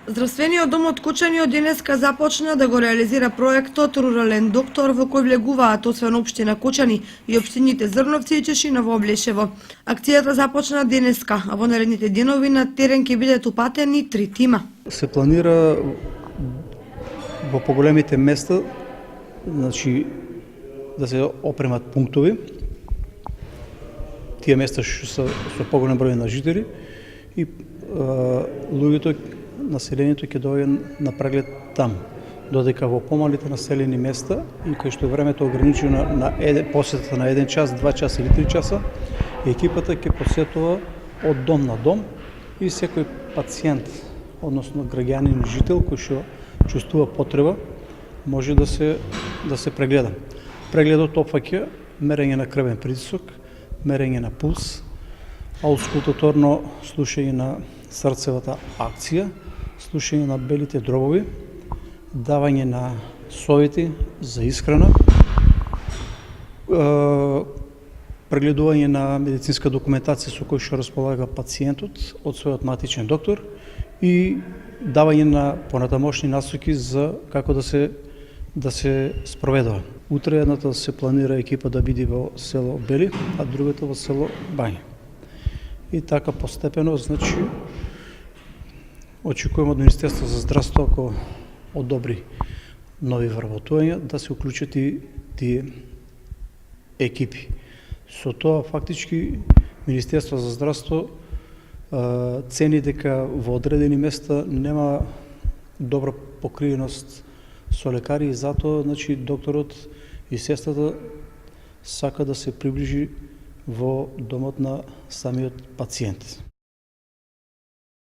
Здравствениот дом од Кучани денеска започна да го реализира проектот Рурален доктор во кој влегуваат освен општина Кучани и општините Зрновци и Чешина во Облешево. Акцијата започна денеска, а во наредните денови на терен ќе бидат упатени 3 тима. Се планира во поголемите места, значи да се опремат пунктови. Тие места што се со поголем број на жители и луѓето, населението ќе дојде на преглед там, додека во помалите населени места и кај што времето ограничено на посетата на 1 час, 2 часа или 3 часа, екипата ќе посетува од дом на дом и секој пациент, односно граѓанин, жител кој што чувствува потреба, може да се прегледа. Прегледот опфаќа мерење на крвен притисок, мерење на пулс, аускултаторно слушање на срцевата акција, слушање на белите дробови, давање на совети за исхрана, прегледување на медицинска документација со кој што располага пациентот од својот матичен доктор и давање на понатамошни насоки за како да се спроведува. Утре едната се планира екипа да биде во село Бели, а другата во село Бања. И така постепено, значи, очекуваме од Министерство за здравство, ако одобри нови вработувања, да се уклучат и тие екипи. Со тоа, фактички, Министерство за здравство цени дека во одредени места нема добра покриеност со лекари и затоа, значи, докторот и сестрата сака да се приближи во домот на самиот пациент.